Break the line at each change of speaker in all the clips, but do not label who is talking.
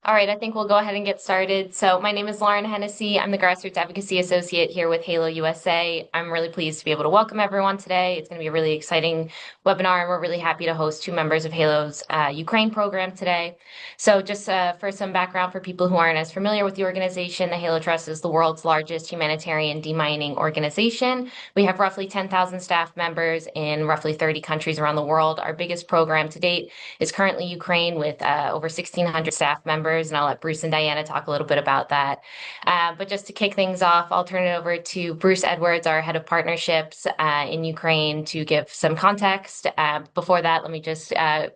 All right, I think we'll go ahead and get started. So my name is Lauren Hennessy. I'm the Grassroots Advocacy Associate here with Halo USA. I'm really pleased to be able to welcome everyone today. It's going to be a really exciting webinar, and we're really happy to host two members of Halo's Ukraine program today. So just for some background for people who aren't as familiar with the organization, the Halo Trust is the world's largest humanitarian demining organization. We have roughly 10,000 staff members in roughly 30 countries around the world. Our biggest program to date is currently Ukraine with over 1,600 staff members, and I'll let Bruce and Diana talk a little bit about that. But just to kick things off, I'll turn it over to Bruce Edwards, our head of partnerships in Ukraine, to give some context. Before that, let me just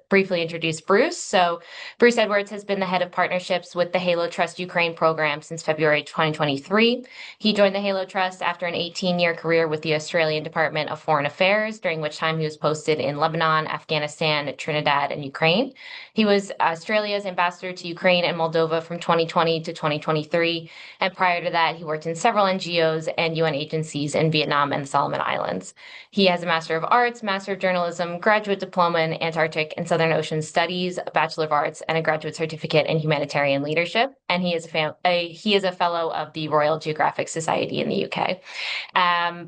briefly introduce Bruce. So Bruce Edwards has been the head of partnerships with the Halo Trust Ukraine program since February 2023. He joined the Halo Trust after an 18-year career with the Australian Department of Foreign Affairs, during which time he was posted in Lebanon, Afghanistan, Trinidad, and Ukraine. He was Australia's ambassador to Ukraine and Moldova from 2020 to 2023. And prior to that, he worked in several NGOs and UN agencies in Vietnam and the Solomon Islands. He has a Master of Arts, Master of Journalism, graduate diploma in Antarctic and Southern Ocean Studies, a Bachelor of Arts, and a graduate certificate in humanitarian leadership. And he is a fellow of the Royal Geographic Society in the UK.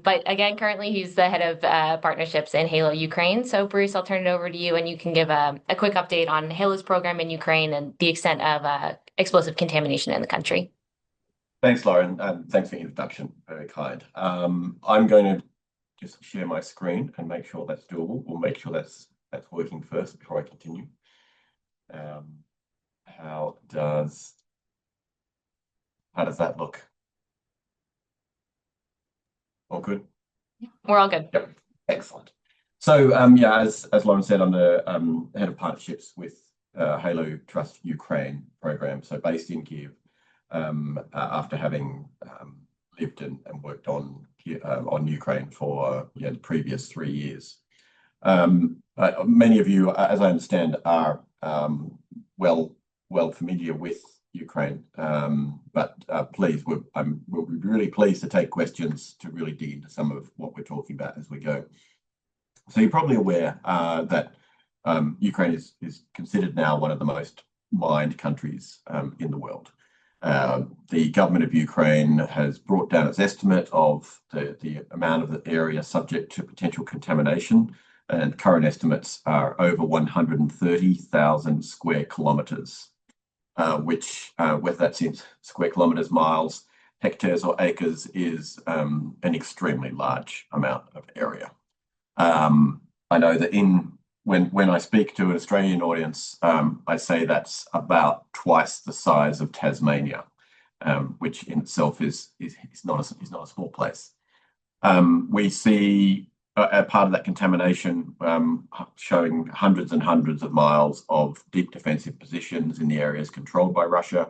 But again, currently he's the head of partnerships in Halo Ukraine. So Bruce, I'll turn it over to you, and you can give a quick update on Halo's program in Ukraine and the extent of explosive contamination in the country.
Thanks, Lauren, and thanks for the introduction. Very kind. I'm going to just share my screen and make sure that's doable. We'll make sure that's working first before I continue. How does that look? All good?
We're all good.
Yep. Excellent. So yeah, as Lauren said, I'm the head of partnerships with Halo Trust Ukraine program. So based in Kyiv, after having lived and worked on Ukraine for the previous 3 years. Many of you, as I understand, are well familiar with Ukraine, but please, we'll be really pleased to take questions to really dig into some of what we're talking about as we go. So you're probably aware that Ukraine is considered now one of the most mined countries in the world. The government of Ukraine has brought down its estimate of the amount of the area subject to potential contamination, and current estimates are over 130,000 square kilometres. Which, whether that's in square kilometres, miles, hectares, or acres, is an extremely large amount of area. I know that when I speak to an Australian audience, I say that's about twice the size of Tasmania, which in itself is not a small place. We see a part of that contamination showing hundreds and hundreds of miles of deep defensive positions in the areas controlled by Russia,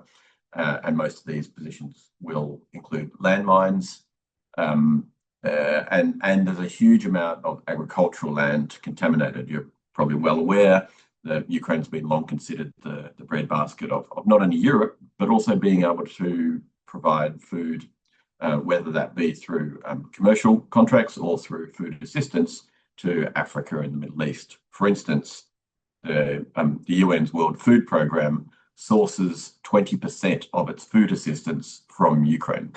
and most of these positions will include landmines, and there's a huge amount of agricultural land contaminated. You're probably well aware that Ukraine's been long considered the breadbasket of not only Europe, but also being able to provide food, whether that be through commercial contracts or through food assistance to Africa and the Middle East. For instance, the UN's World Food Programme sources 20% of its food assistance from Ukraine.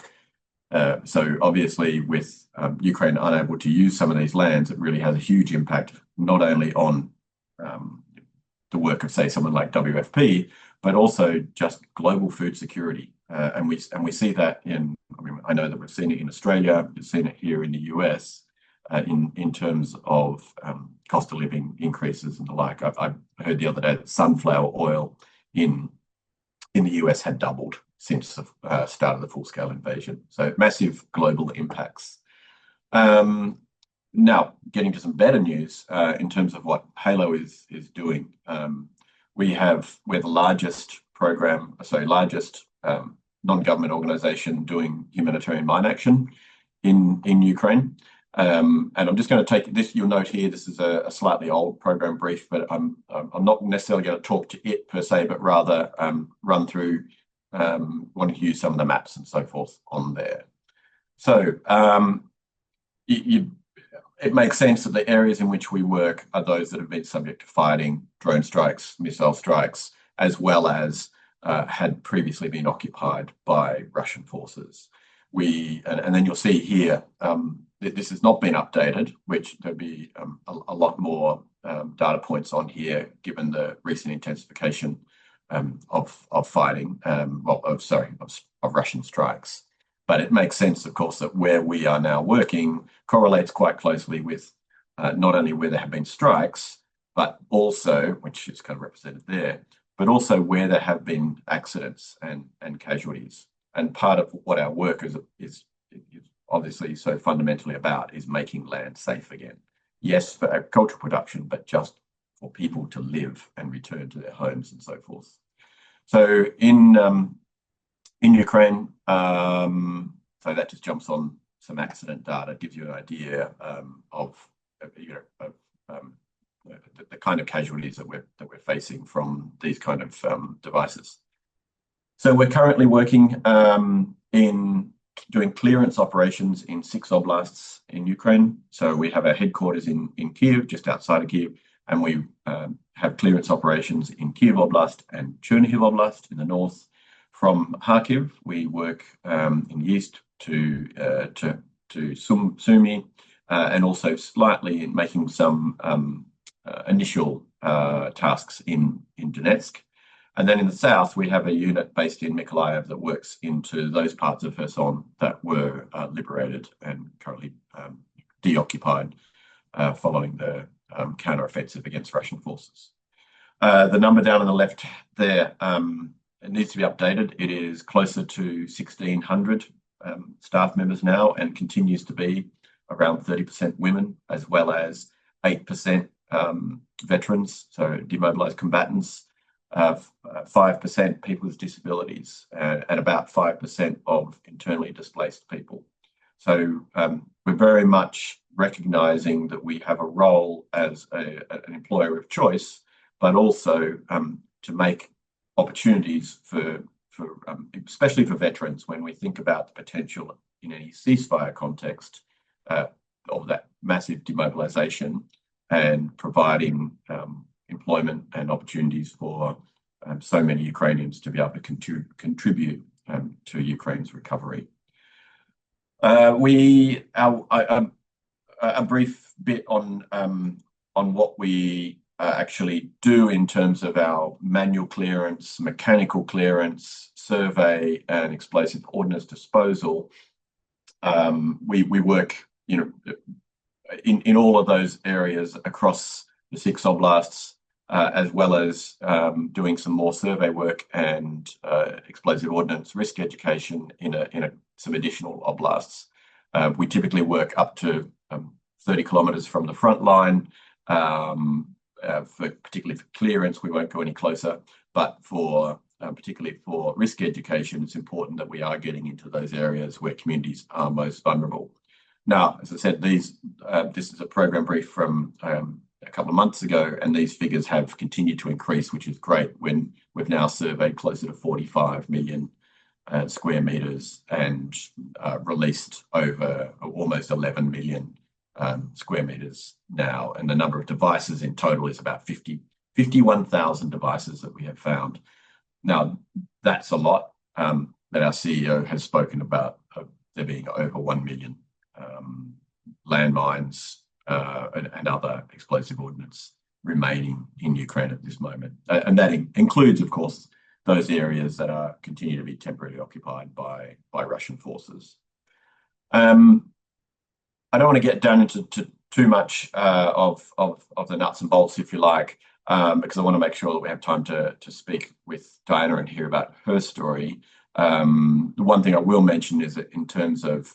So obviously, with Ukraine unable to use some of these lands, it really has a huge impact, not only on the work of, say, someone like WFP, but also just global food security. And we see that I know that we've seen it in Australia, we've seen it here in the US, in terms of cost of living increases and the like. I heard the other day that sunflower oil in the US had doubled since the start of the full-scale invasion. So massive global impacts. Now, getting to some better news in terms of what Halo is doing. We're the largest program, largest non-government organization doing humanitarian mine action in Ukraine. And I'm just going to take this. You'll note here, this is a slightly old program brief, but I'm not necessarily going to talk to it per se, but rather run through, wanting to use some of the maps and so forth on there. So it makes sense that the areas in which we work are those that have been subject to fighting, drone strikes, missile strikes, as well as had previously been occupied by Russian forces. And then you'll see here, this has not been updated, which there'll be a lot more data points on here, given the recent intensification of fighting, of Russian strikes. But it makes sense, of course, that where we are now working correlates quite closely with not only where there have been strikes, but also, which is kind of represented there, but also where there have been accidents and casualties. And part of what our work is obviously so fundamentally about is making land safe again. Yes, for agricultural production, but just for people to live and return to their homes and so forth. So in Ukraine, so that just jumps on some accident data, gives you an idea of the kind of casualties that we're facing from these kind of devices. So we're currently working in doing clearance operations in 6 oblasts in Ukraine. So we have our headquarters in Kyiv, just outside of Kyiv, and we have clearance operations in Kyiv Oblast and Chernihiv Oblast in the north. From Kharkiv, we work in the east to Sumy, and also slightly in making some initial tasks in Donetsk. And then in the south, we have a unit based in Mykolaiv that works into those parts of Kherson that were liberated and currently deoccupied following the counter-offensive against Russian forces. The number down on the left there, it needs to be updated. It is closer to 1,600 staff members now and continues to be around 30% women, as well as 8% veterans, so demobilized combatants, 5% people with disabilities, and about 5% of internally displaced people. So we're very much recognizing that we have a role as an employer of choice, but also to make opportunities for especially for veterans, when we think about the potential in any ceasefire context of that massive demobilization and providing employment and opportunities for so many Ukrainians to be able to contribute to Ukraine's recovery. A brief bit on what we actually do in terms of our manual clearance, mechanical clearance, survey, and explosive ordnance disposal. We work, in all of those areas across the 6 oblasts, as well as doing some more survey work and explosive ordnance risk education in some additional oblasts. We typically work up to 30 kilometers from the front line. Particularly for clearance, we won't go any closer, but particularly for risk education, it's important that we are getting into those areas where communities are most vulnerable. Now, as I said, this is a program brief from a couple of months ago, and these figures have continued to increase, which is great, when we've now surveyed closer to 45 million square meters and released over almost 11 million square meters now. And the number of devices in total is about 51,000 devices that we have found. Now, that's a lot that our CEO has spoken about, there being over 1 million landmines and other explosive ordnance remaining in Ukraine at this moment. And that includes, of course, those areas that continue to be temporarily occupied by Russian forces. I don't want to get down into too much of the nuts and bolts, if you like, because I want to make sure that we have time to speak with Diana and hear about her story. The one thing I will mention is that in terms of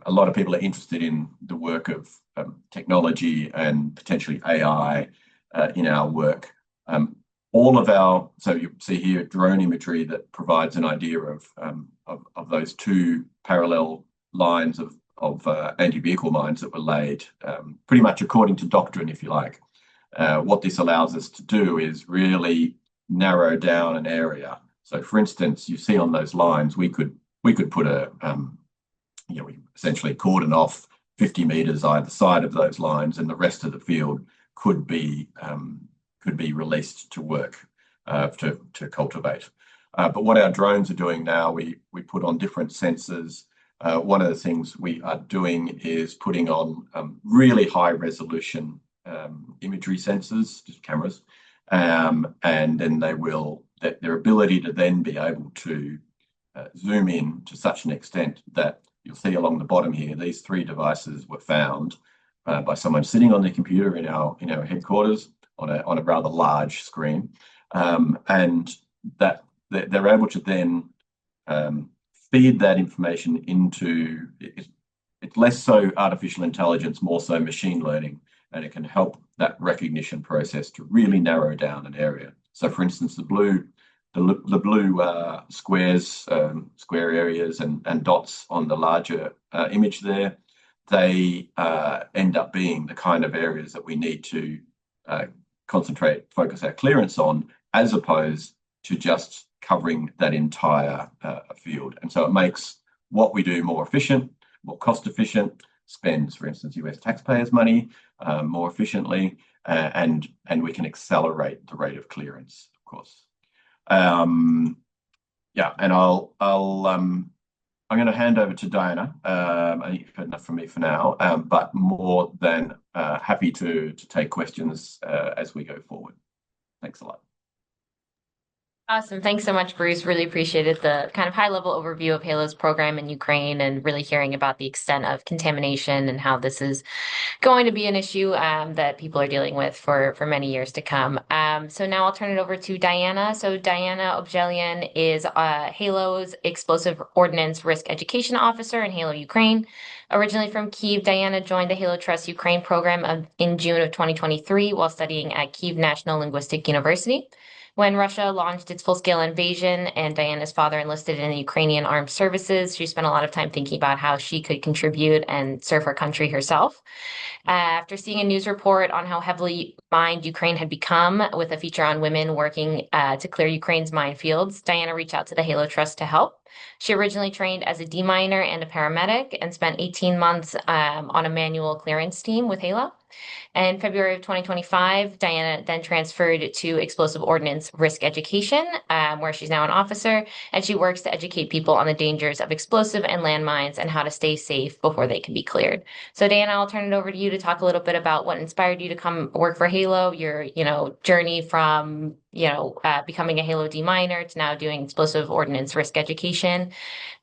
a lot of people are interested in the work of technology and potentially AI in our work. So you see here drone imagery that provides an idea of those 2 parallel lines of anti-vehicle mines that were laid, pretty much according to doctrine, if you like. What this allows us to do is really narrow down an area. So, for instance, you see on those lines, we could put we essentially cordon off 50 meters either side of those lines, and the rest of the field could be released to work to cultivate. But what our drones are doing now, we put on different sensors. One of the things we are doing is putting on really high resolution imagery sensors, just cameras, and then their ability to then be able to zoom in to such an extent that you'll see along the bottom here, these three devices were found by someone sitting on their computer in our headquarters on a rather large screen, and that they're able to then feed that information into it's less so artificial intelligence, more so machine learning, and it can help that recognition process to really narrow down an area. So, for instance, the blue squares, square areas, and dots on the larger image there, they end up being the kind of areas that we need to focus our clearance on, as opposed to just covering that entire field. And so it makes what we do more efficient, more cost efficient, spends, for instance, US taxpayers' money more efficiently, and we can accelerate the rate of clearance, of course. Yeah, and I'm going to hand over to Diana. I think you've heard enough from me for now, but more than happy to take questions as we go forward. Thanks a lot.
Awesome. Thanks so much, Bruce. Really appreciated the kind of high-level overview of Halo's program in Ukraine and really hearing about the extent of contamination and how this is going to be an issue that people are dealing with for many years to come. So now I'll turn it over to Diana. So Diana Obzhelian is Halo's Explosive Ordnance Risk Education Officer in Halo Ukraine. Originally from Kyiv, Diana joined the Halo Trust Ukraine program in June of 2023 while studying at Kyiv National Linguistic University. When Russia launched its full-scale invasion and Diana's father enlisted in the Ukrainian armed services, she spent a lot of time thinking about how she could contribute and serve her country herself. After seeing a news report on how heavily mined Ukraine had become, with a feature on women working to clear Ukraine's minefields, Diana reached out to the Halo Trust to help. She originally trained as a deminer and a paramedic and spent 18 months on a manual clearance team with Halo. In February of 2025, Diana then transferred to Explosive Ordnance Risk Education, where she's now an officer, and she works to educate people on the dangers of explosive and landmines and how to stay safe before they can be cleared. So, Diana, I'll turn it over to you to talk a little bit about what inspired you to come work for Halo, your journey from becoming a Halo deminer to now doing Explosive Ordnance Risk Education.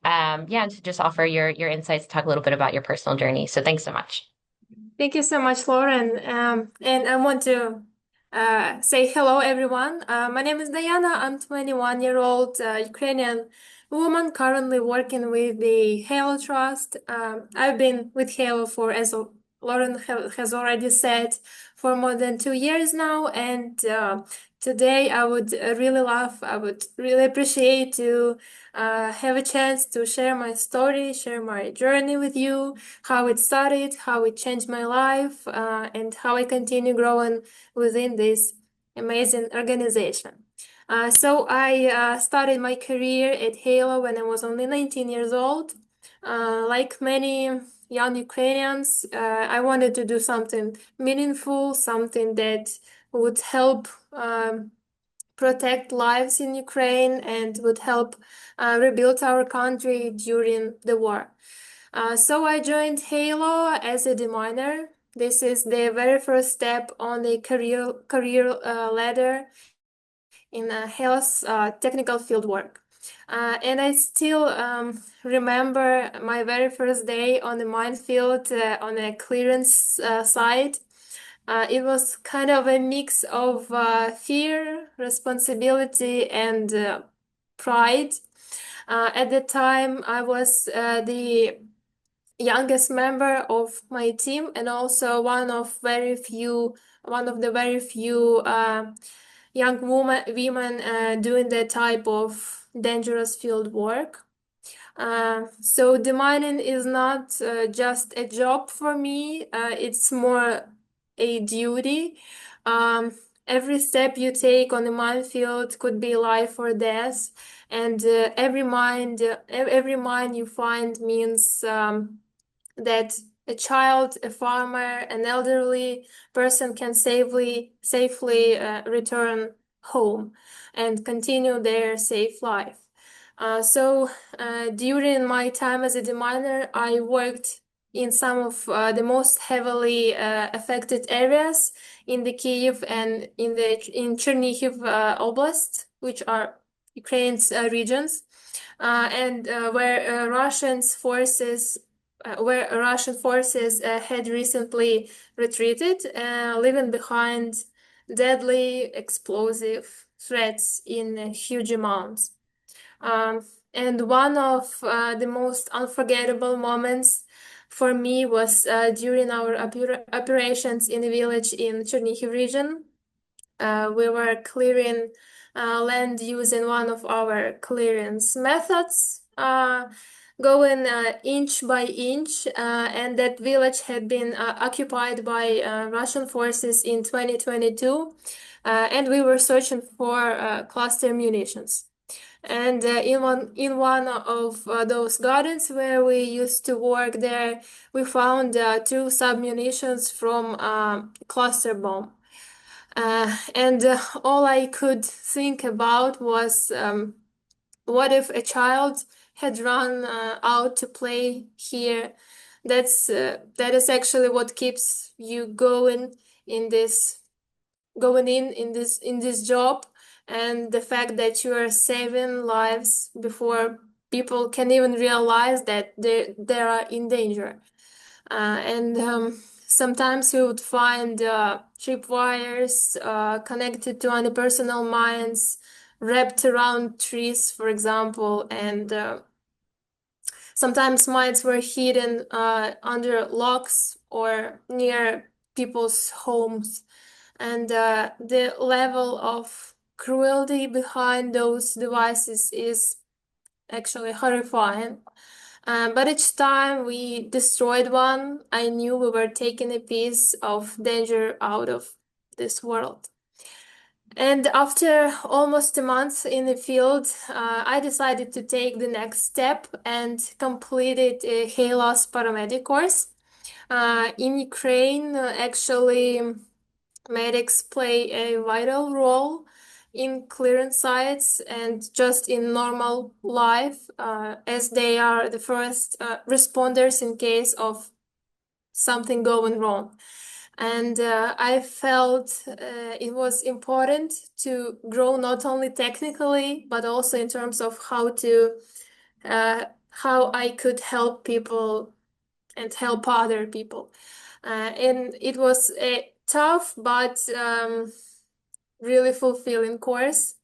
To just offer your insights, talk a little bit about your personal journey. So, thanks so much.
Thank you so much, Lauren. And I want to say hello, everyone. My name is Diana. I'm 21-year-old Ukrainian woman currently working with the Halo Trust. I've been with Halo for, as Lauren has already said, for more than 2 years now. And today I would really appreciate to have a chance to share my story, share my journey with you, how it started, how it changed my life, and how I continue growing within this amazing organization. So I started my career at Halo when I was only 19 years old. Like many young Ukrainians, I wanted to do something meaningful, something that would help protect lives in Ukraine and would help rebuild our country during the war. So I joined Halo as a deminer. This is the very first step on the career ladder in Halo's technical field work. And I still remember my very first day on the minefield on a clearance site. It was kind of a mix of fear, responsibility, and pride. At the time, I was the youngest member of my team and also one of the very few young women doing that type of dangerous field work. So demining is not just a job for me, it's more a duty. Every step you take on the minefield could be life or death, and every mine you find means that a child, a farmer, an elderly person can safely return home and continue their safe life. So during my time as a deminer, I worked in some of the most heavily affected areas in the Kyiv and in Chernihiv Oblast, which are Ukraine's regions, and where Russian forces had recently retreated, leaving behind deadly explosive threats in huge amounts. And one of the most unforgettable moments for me was during our operations in a village in Chernihiv region. We were clearing land using one of our clearance methods, going inch by inch, and that village had been occupied by Russian forces in 2022, and we were searching for cluster munitions. And in one of those gardens where we used to work there, we found two submunitions from cluster bomb. And all I could think about was what if a child had run out to play here? That is actually what keeps you going in this job, and the fact that you are saving lives before people can even realize that they are in danger. And sometimes you would find tripwires connected to anti-personnel mines wrapped around trees, for example, and sometimes mines were hidden under locks or near people's homes. And the level of cruelty behind those devices is actually horrifying. But each time we destroyed one, I knew we were taking a piece of danger out of this world. And after almost a month in the field, I decided to take the next step and completed a HALOS paramedic course. In Ukraine, actually, medics play a vital role in clearance sites and just in normal life, as they are the first responders in case of something going wrong. And I felt it was important to grow not only technically, but also in terms of how I could help people and help other people. And it was a tough but really fulfilling course.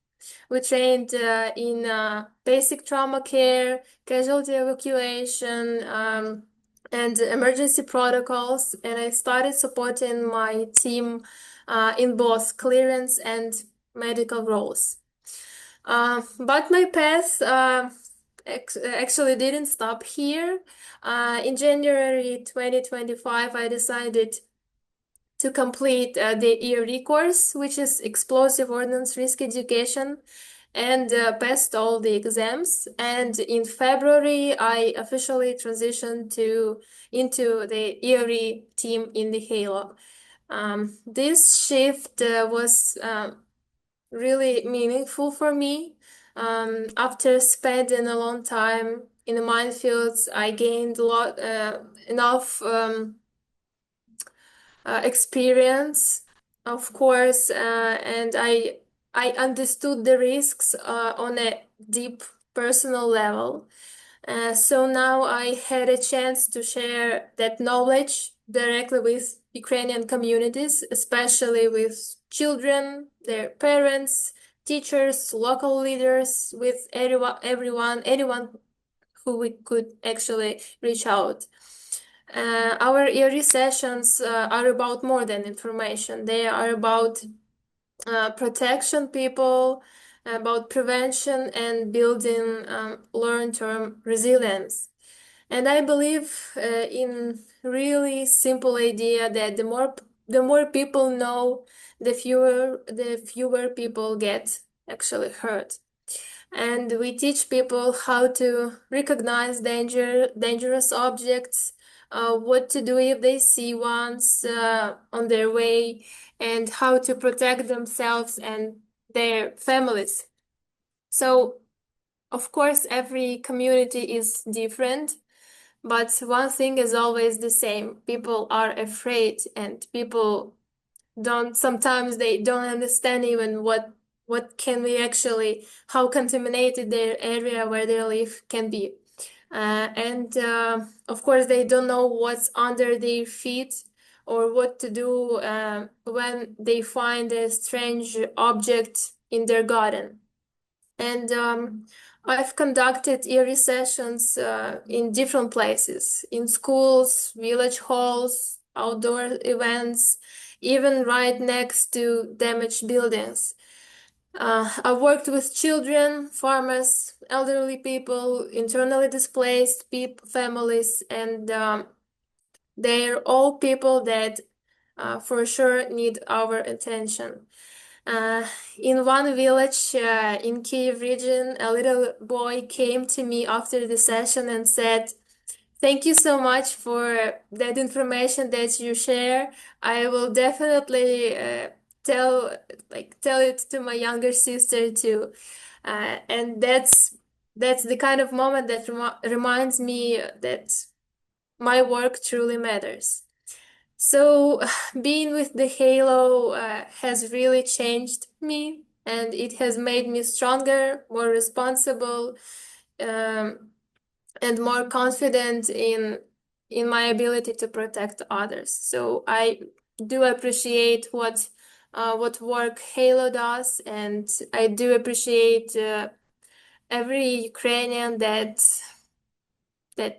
We trained in basic trauma care, casualty evacuation, and emergency protocols, and I started supporting my team in both clearance and medical roles. But my path actually didn't stop here. In January 2025, I decided to complete the ERE course, which is Explosive Ordnance Risk Education, and passed all the exams. And in February, I officially transitioned into the ERE team in the HALO. This shift was really meaningful for me. After spending a long time in the minefields, I gained enough experience, of course, and I understood the risks on a deep personal level. So now I had a chance to share that knowledge directly with Ukrainian communities, especially with children, their parents, teachers, local leaders, with anyone who we could actually reach out. Our ERE sessions are about more than information. They are about protection people, about prevention and building long-term resilience. And I believe in really simple idea that the more people know, the fewer people get actually hurt. And we teach people how to recognize dangerous objects, what to do if they see ones on their way, and how to protect themselves and their families. So, of course, every community is different, but one thing is always the same. People are afraid, and people sometimes they don't understand even what can we actually, how contaminated their area where they live can be. And of course, they don't know what's under their feet or what to do when they find a strange object in their garden. And I've conducted eerie sessions in different places, in schools, village halls, outdoor events, even right next to damaged buildings. I've worked with children, farmers, elderly people, internally displaced families, and they're all people that for sure need our attention. In one village in Kyiv region, a little boy came to me after the session and said, "Thank you so much for that information that you share. I will definitely tell it to my younger sister too." And that's the kind of moment that reminds me that my work truly matters. So being with the Halo has really changed me, and it has made me stronger, more responsible, um, and more confident in my ability to protect others. So I do appreciate what work Halo does, and I do appreciate every Ukrainian that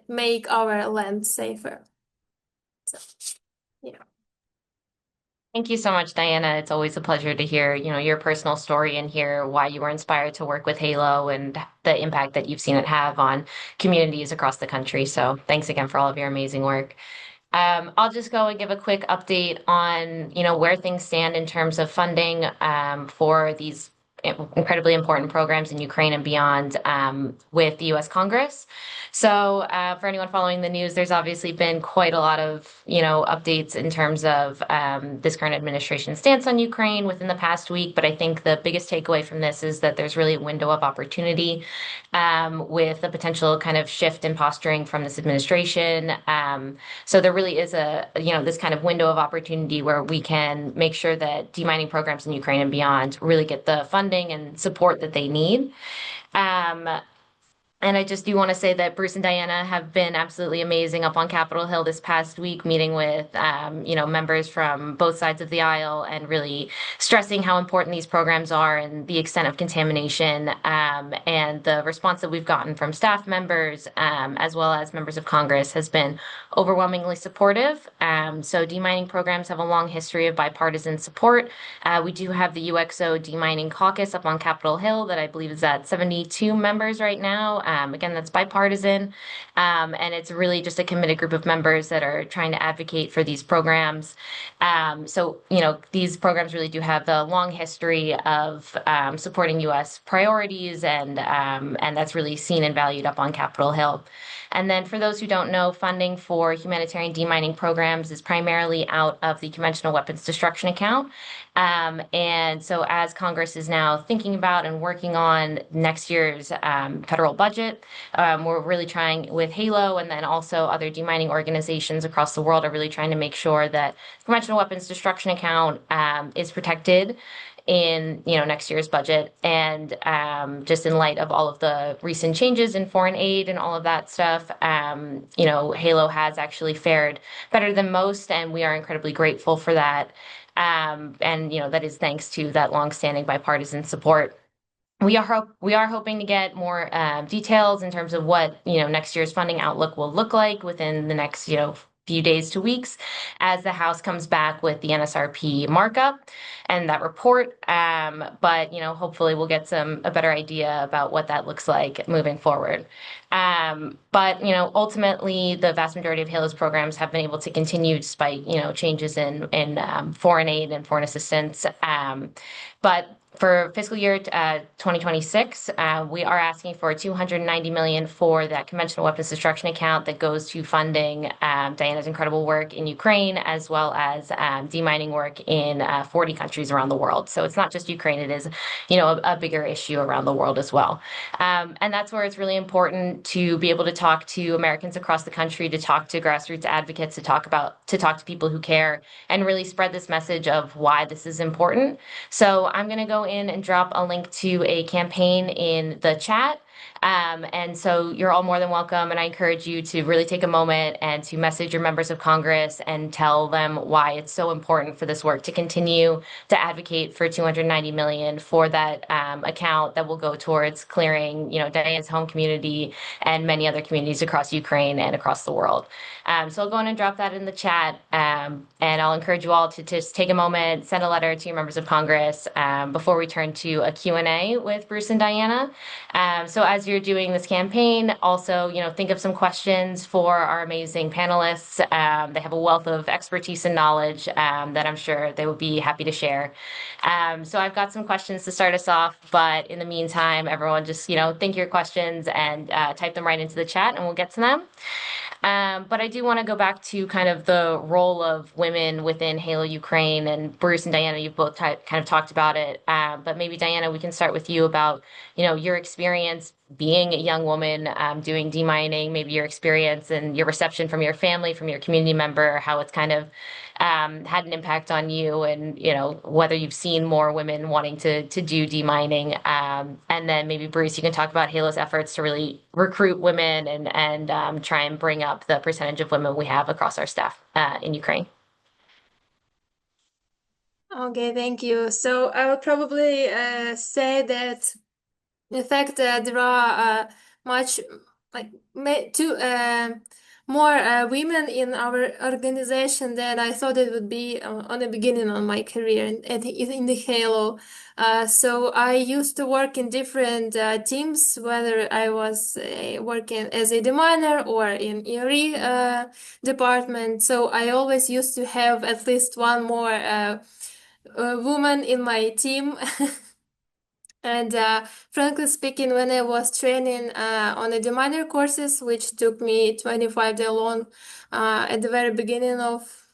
make our land safer. So, yeah.
Thank you so much, Diana. It's always a pleasure to hear, your personal story and hear why you were inspired to work with Halo and the impact that you've seen it have on communities across the country. So thanks again for all of your amazing work. I'll just go and give a quick update on, where things stand in terms of funding for these incredibly important programs in Ukraine and beyond with the U.S. Congress. So for anyone following the news, there's obviously been quite a lot of, updates in terms of this current administration's stance on Ukraine within the past week. But I think the biggest takeaway from this is that there's really a window of opportunity with a potential kind of shift in posturing from this administration. So there really is this kind of window of opportunity where we can make sure that demining programs in Ukraine and beyond really get the funding and support that they need. And I just do want to say that Bruce and Diana have been absolutely amazing up on Capitol Hill this past week, meeting with, members from both sides of the aisle and really stressing how important these programs are and the extent of contamination, and the response that we've gotten from staff members, as well as members of Congress has been overwhelmingly supportive. So demining programs have a long history of bipartisan support. We do have the UXO demining caucus up on Capitol Hill that I believe is at 72 members right now. Again, that's bipartisan, and it's really just a committed group of members that are trying to advocate for these programs. So, these programs really do have the long history of supporting U.S. priorities, and that's really seen and valued up on Capitol Hill. And then for those who don't know, funding for humanitarian demining programs is primarily out of the conventional weapons destruction account. And so as Congress is now thinking about and working on next year's federal budget, we're really trying with Halo and then also other demining organizations across the world are really trying to make sure that conventional weapons destruction account is protected in next year's budget, and just in light of all of the recent changes in foreign aid and all of that stuff, Halo has actually fared better than most, and we are incredibly grateful for that. And that is thanks to that longstanding bipartisan support. We are hoping to get more details in terms of what next year's funding outlook will look like within the next few days to weeks as the House comes back with the NSRP markup and that report. But hopefully we'll get a better idea about what that looks like moving forward. But ultimately the vast majority of Halo's programs have been able to continue despite changes in foreign aid and foreign assistance. But for fiscal year 2026, we are asking for 290 million for that conventional weapons destruction account that goes to funding Diana's incredible work in Ukraine, as well as demining work in 40 countries around the world. So it's not just Ukraine; it is, a bigger issue around the world as well. And that's where it's really important to be able to talk to Americans across the country, to talk to grassroots advocates, to talk to people who care, and really spread this message of why this is important. So I'm going to go in and drop a link to a campaign in the chat. And so you're all more than welcome. And I encourage you to really take a moment and to message your members of Congress and tell them why it's so important for this work to continue to advocate for 290 million for that account that will go towards clearing, Diana's home community and many other communities across Ukraine and across the world. So I'll go in and drop that in the chat. And I'll encourage you all to just take a moment, send a letter to your members of Congress before we turn to a Q&A with Bruce and Diana. So as you're doing this campaign, also, think of some questions for our amazing panelists. They have a wealth of expertise and knowledge that I'm sure they would be happy to share. So I've got some questions to start us off, but in the meantime, everyone just, think your questions and type them right into the chat and we'll get to them. But I do want to go back to kind of the role of women within Halo Ukraine, and Bruce and Diana, you've both kind of talked about it. But maybe Diana, we can start with you about, your experience being a young woman doing demining, maybe your experience and your reception from your family, from your community member, how it's kind of had an impact on you, and whether you've seen more women wanting to do demining. And then maybe Bruce, you can talk about Halo's efforts to really recruit women and try and bring up the percentage of women we have across our staff in Ukraine.
Okay, thank you. So I would probably say that, in fact, there are much more women in our organization than I thought it would be on the beginning of my career in the Halo. So I used to work in different teams, whether I was working as a deminer or in ERE department. So I always used to have at least one more woman in my team. And frankly speaking, when I was training on the deminer courses, which took me 25 days long at the very beginning of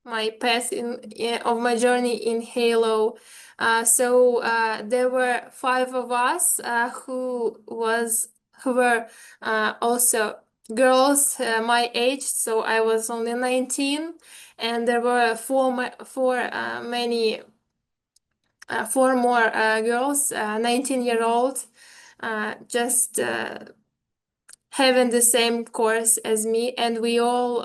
my path of my journey in Halo, so there were 5 of us who were also girls my age, so I was only 19, and there were four more girls, 19-year-old, just having the same course as me, and we all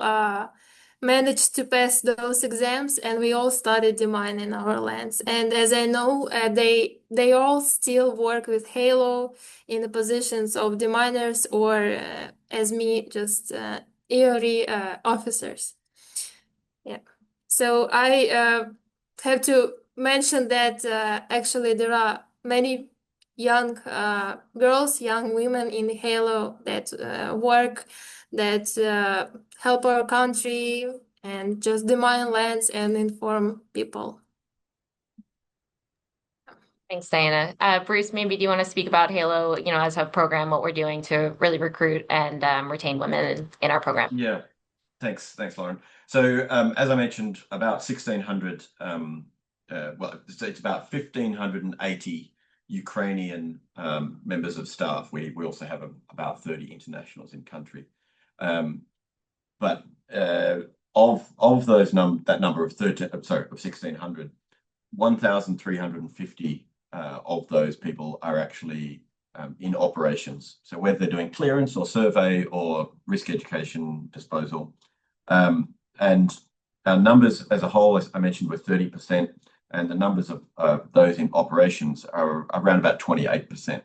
managed to pass those exams, and we all studied demining in our lands. And as I know, they all still work with Halo in the positions of deminers or, as me, just EORI officers. Yeah. So I have to mention that actually there are many young girls, young women in Halo that work, that help our country and just demine lands and inform people.
Thanks, Diana. Bruce, maybe do you want to speak about Halo, as a program, what we're doing to really recruit and retain women in our program?
Yeah, thanks, Lauren. So as I mentioned, about 1,600, well, it's about 1,580 Ukrainian members of staff. We also have about 30 internationals in country. But of those that number of 1,600, 1,350 of those people are actually in operations. So whether they're doing clearance or survey or risk education disposal. And our numbers as a whole, as I mentioned, were 30%, and the numbers of those in operations are around about 28%.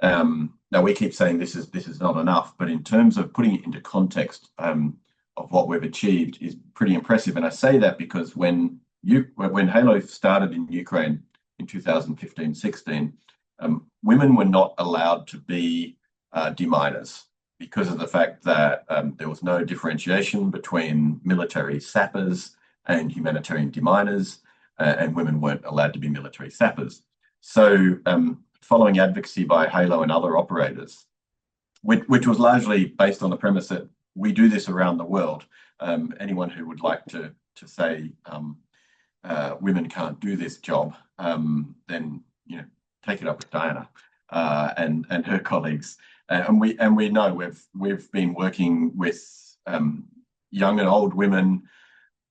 Now we keep saying this is not enough, but in terms of putting it into context of what we've achieved is pretty impressive. And I say that because when Halo started in Ukraine in 2015-16, women were not allowed to be deminers because of the fact that there was no differentiation between military sappers and humanitarian deminers, and women weren't allowed to be military sappers. So following advocacy by Halo and other operators, which was largely based on the premise that we do this around the world. Anyone who would like to say women can't do this job, then take it up with Diana and her colleagues. And we know we've been working with young and old women,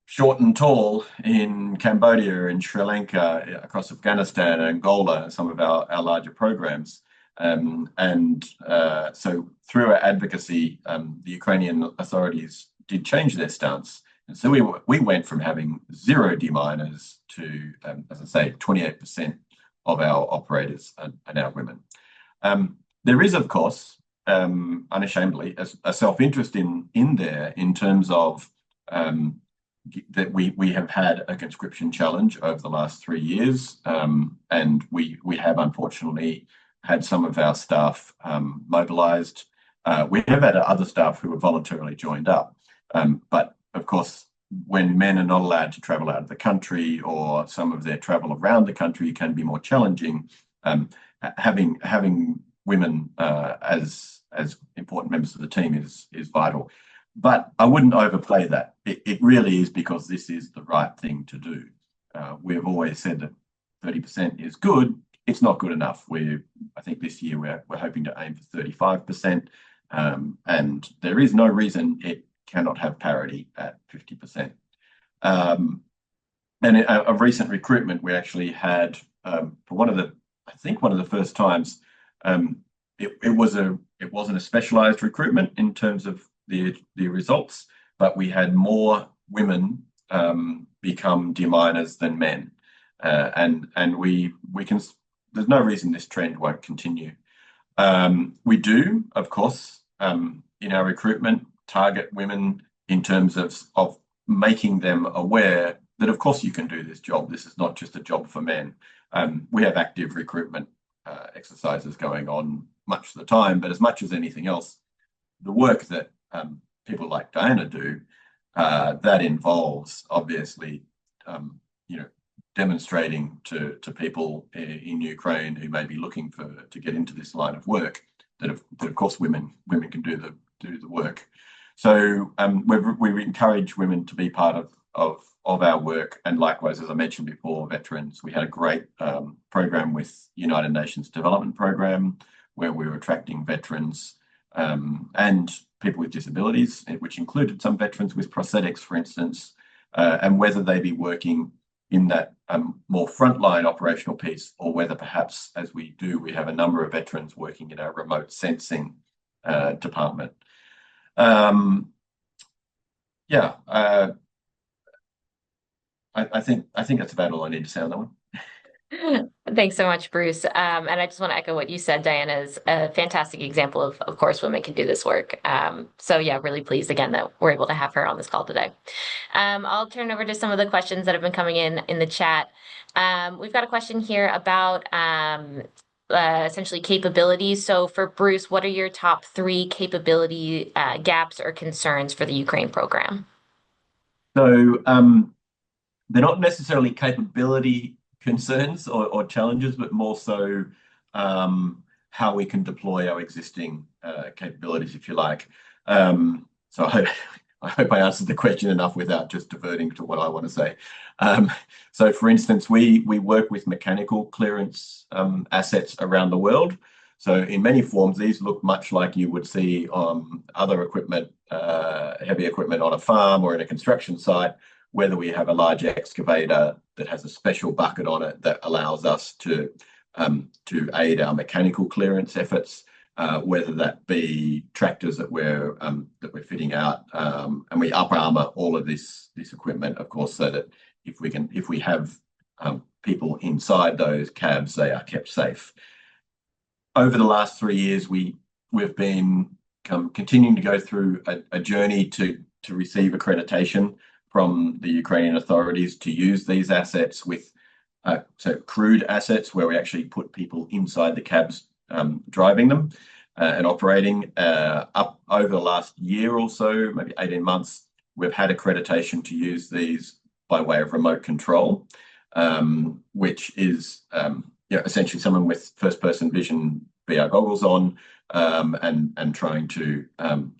short and tall, in Cambodia and Sri Lanka, across Afghanistan, Angola, some of our larger programs. So through our advocacy, the Ukrainian authorities did change their stance. And so we went from having 0 deminers to, as I say, 28% of our operators are now women. There is, of course, unashamedly, a self-interest in there in terms of that we have had a conscription challenge over the last 3 years, and we have unfortunately had some of our staff mobilised. We have had other staff who have voluntarily joined up, but of course, when men are not allowed to travel out of the country, or some of their travel around the country can be more challenging, having women as important members of the team is vital. But I wouldn't overplay that. It really is because this is the right thing to do. We've always said that 30% is good. It's not good enough. I think this year we're hoping to aim for 35%, and there is no reason it cannot have parity at 50%. And a recent recruitment, we actually had for one of the first times. It wasn't a specialised recruitment in terms of the results, but we had more women become deminers than men, and we can. There's no reason this trend won't continue. We do, of course, in our recruitment, target women in terms of making them aware that, of course, you can do this job. This is not just a job for men. We have active recruitment exercises going on much of the time, but as much as anything else, the work that people like Diana do, that involves obviously, demonstrating to people in Ukraine who may be looking to get into this line of work that of course women can do the work. So we encourage women to be part of our work, and likewise, as I mentioned before, veterans. We had a great program with United Nations Development Program where we were attracting veterans and people with disabilities, which included some veterans with prosthetics, for instance, and whether they be working in that more frontline operational piece, or whether perhaps, as we have a number of veterans working in our remote sensing department. I think that's about all I need to say on that one.
Thanks so much, Bruce. And I just want to echo what you said. Diana is a fantastic example of course, women can do this work. So yeah, really pleased again that we're able to have her on this call today. I'll turn over to some of the questions that have been coming in the chat. We've got a question here about essentially capabilities. So for Bruce, what are your top 3 capability gaps or concerns for the Ukraine program?
So they're not necessarily capability concerns or challenges, but more so how we can deploy our existing capabilities, if you like. So I hope I answered the question enough without just diverting to what I want to say. So, for instance, we work with mechanical clearance assets around the world. So in many forms, these look much like you would see on other equipment, heavy equipment on a farm or in a construction site, whether we have a large excavator that has a special bucket on it that allows us to aid our mechanical clearance efforts, whether that be tractors that we're fitting out, and we up armor all of this equipment, of course, so that if we have people inside those cabs, they are kept safe. Over the last 3 years, we've been continuing to go through a journey to receive accreditation from the Ukrainian authorities to use these assets with so crewed assets, where we actually put people inside the cabs driving them and operating. Up over the last year or so, maybe 18 months, we've had accreditation to use these by way of remote control, which is essentially someone with first-person vision VR goggles on, and trying to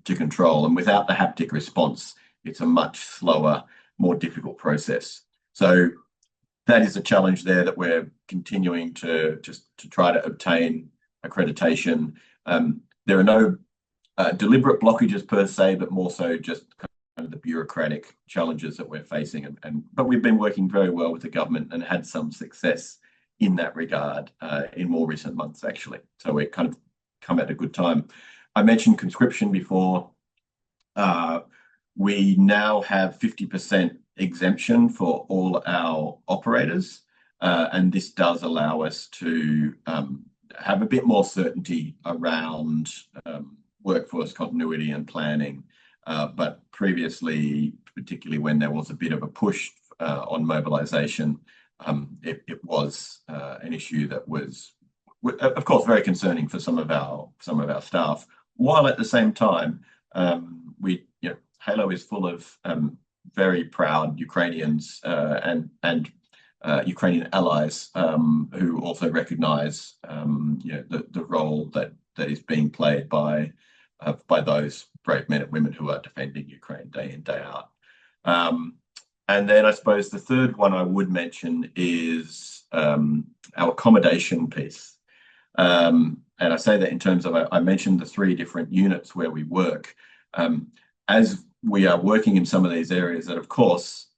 control. And without the haptic response, it's a much slower, more difficult process. So that is a challenge there that we're continuing to try to obtain accreditation. There are no deliberate blockages per se, but more so just kind of the bureaucratic challenges that we're facing. But we've been working very well with the government and had some success in that regard in more recent months, actually. So we're kind of come at a good time. I mentioned conscription before. We now have 50% exemption for all our operators, and this does allow us to have a bit more certainty around workforce continuity and planning. But previously, particularly when there was a bit of a push on mobilisation, it was an issue that was, of course, very concerning for some of our staff. While at the same time, Halo is full of very proud Ukrainians and Ukrainian allies who also recognise the role that is being played by those brave men and women who are defending Ukraine day in, day out. And then I suppose the third one I would mention is our accommodation piece. And I say that in terms of, I mentioned the 3 different units where we work. As we are working in some of these areas that, of course,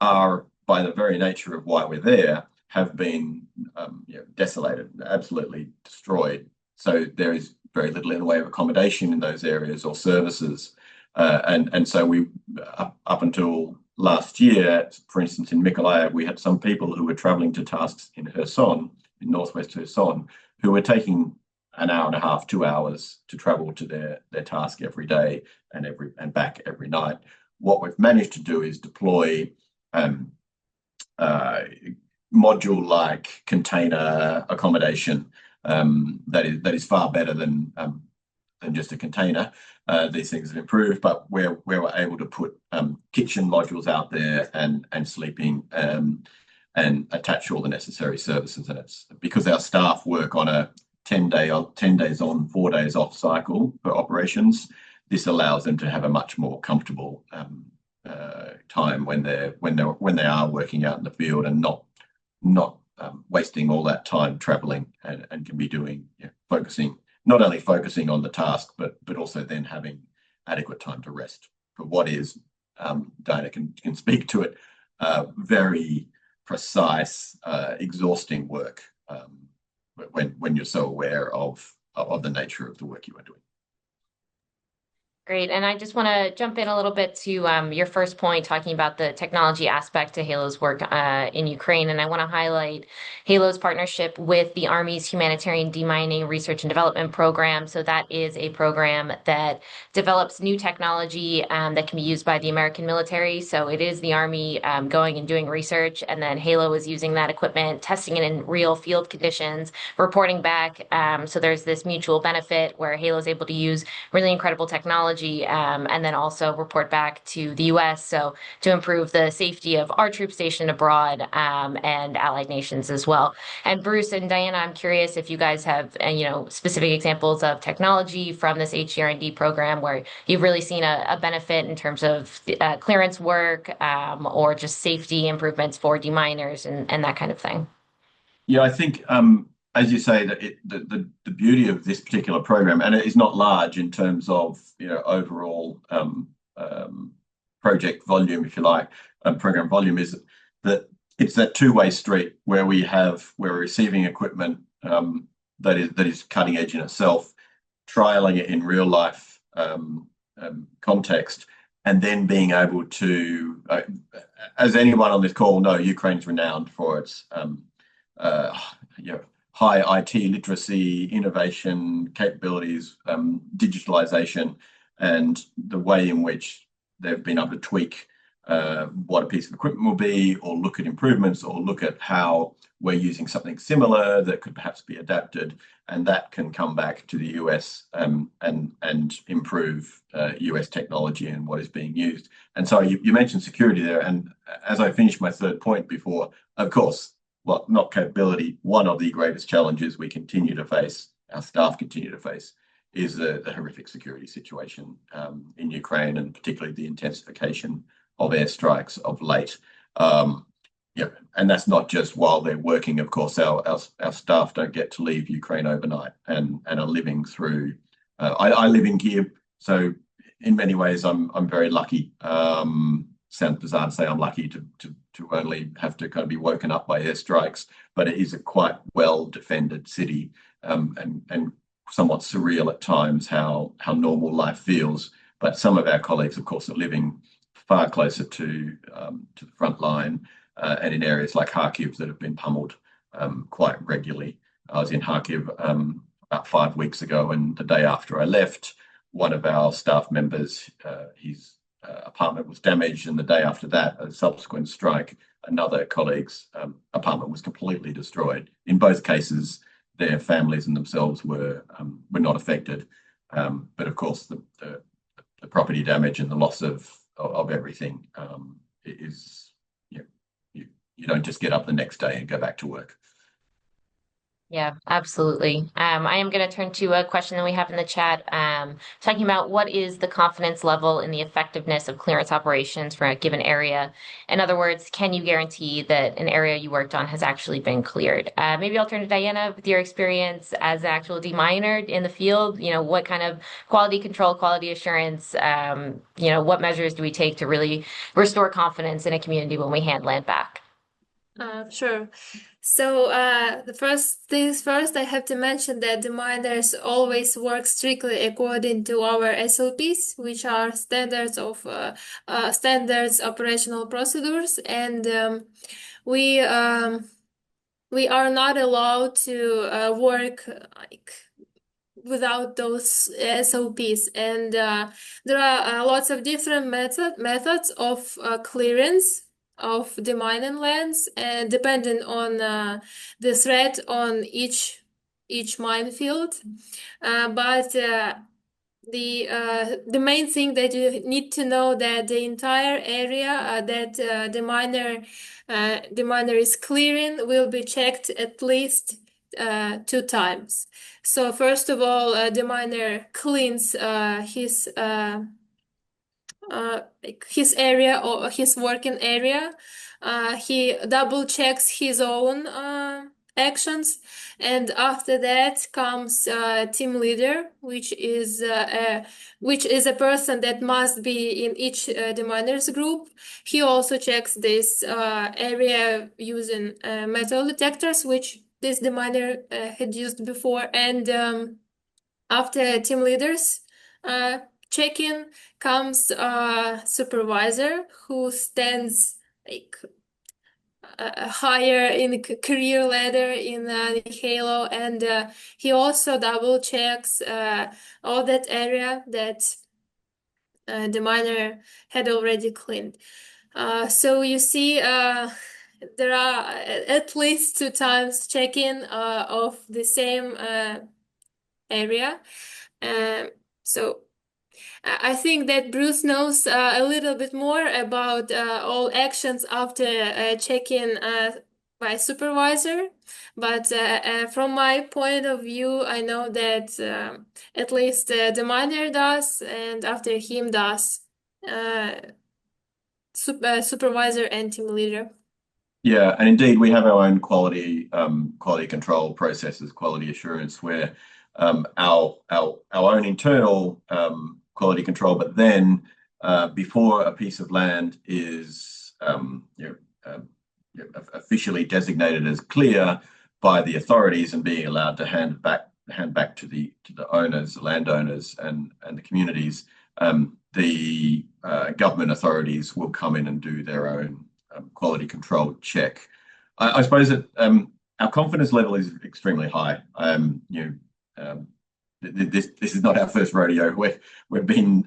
are by the very nature of why we're there, have been desolated, absolutely destroyed. So there is very little in the way of accommodation in those areas or services. And so we, up until last year, for instance, in Mykolaiv, we had some people who were traveling to tasks in Kherson, in northwest Kherson, who were taking an hour and a half, 2 hours to travel to their task every day and back every night. What we've managed to do is deploy module-like container accommodation that is far better than just a container. These things have improved, but where we're able to put kitchen modules out there and sleeping and attach all the necessary services. And it's because our staff work on a 10 days on, 4 days off cycle for operations. This allows them to have a much more comfortable time when they are working out in the field and not wasting all that time traveling and can be doing not only focusing on the task but also then having adequate time to rest for what is Diana can speak to it, very precise, exhausting work when you're so aware of the nature of the work you are doing.
Great. And I just want to jump in a little bit to your first point, talking about the technology aspect to Halo's work in Ukraine. And I want to highlight Halo's partnership with the Army's Humanitarian Demining Research and Development Program. So that is a program that develops new technology that can be used by the American military. So it is the Army going and doing research, and then Halo is using that equipment, testing it in real field conditions, reporting back. So there's this mutual benefit where Halo is able to use really incredible technology and then also report back to the U.S. So to improve the safety of our troops stationed abroad and allied nations as well. And Bruce and Diana, I'm curious if you guys have specific examples of technology from this HDR&D program where you've really seen a benefit in terms of clearance work or just safety improvements for deminers and that kind of thing.
Yeah, I think as you say, that the beauty of this particular program, and it is not large in terms of overall project volume, if you like, program volume, is that it's that two-way street where we're receiving equipment that is cutting edge in itself, trialing it in real life context, and then being able to, as anyone on this call will know, Ukraine's renowned for its high IT literacy, innovation, capabilities, digitalization, and the way in which they've been able to tweak what a piece of equipment will be, or look at improvements, or look at how we're using something similar that could perhaps be adapted, and that can come back to the US and improve US technology and what is being used. And so you mentioned security there, and as I finished my third point before, of course, well, not capability, one of the greatest challenges we continue to face, our staff continue to face, is the horrific security situation in Ukraine, and particularly the intensification of airstrikes of late. Yeah, and that's not just while they're working. Of course, our staff don't get to leave Ukraine overnight and are living through. I live in Kyiv, so in many ways I'm very lucky. Sounds bizarre to say I'm lucky to only have to kind of be woken up by airstrikes, but it is a quite well defended city, and somewhat surreal at times how normal life feels. But some of our colleagues, of course, are living far closer to the front line, and in areas like Kharkiv that have been pummeled quite regularly. I was in Kharkiv about 5 weeks ago, and the day after I left, one of our staff members, his apartment was damaged, and the day after that, a subsequent strike, another colleague's apartment was completely destroyed. In both cases, their families and themselves were not affected, but of course, the property damage and the loss of everything is, you don't just get up the next day and go back to work.
Yeah, absolutely. I am going to turn to a question that we have in the chat, talking about what is the confidence level in the effectiveness of clearance operations for a given area. In other words, can you guarantee that an area you worked on has actually been cleared? Maybe I'll turn to Diana with your experience as an actual deminer in the field. What kind of quality control, quality assurance, what measures do we take to really restore confidence in a community when we hand land back?
Sure. So the first things first, I have to mention that the miners always work strictly according to our SOPs, which are standards operational procedures, and we are not allowed to work like without those SOPs, and there are lots of different methods of clearance of demining lands, and depending on the threat on each minefield. But the main thing that you need to know that the entire area that the miner is clearing will be checked at least 2 times. So first of all, the miner cleans his area or his working area. He double checks his own actions, and after that comes team leader, which is a person that must be in each deminers group. He also checks this area using metal detectors, which this deminer had used before, and after team leaders check-in comes a supervisor who stands like higher in the career ladder in Halo, and he also double checks all that area that the miner had already cleaned. So you see, there are at least 2 times check-in of the same area. So I think that Bruce knows a little bit more about all actions after check-in by supervisor, but from my point of view, I know that at least the miner does, and after him does supervisor and team leader.
Yeah, and indeed, we have our own quality control processes, quality assurance, where our own internal quality control, but then before a piece of land is officially designated as clear by the authorities and being allowed to hand back to the owners, the landowners, and the communities, the government authorities will come in and do their own quality control check. I suppose that our confidence level is extremely high. This is not our first rodeo. We've been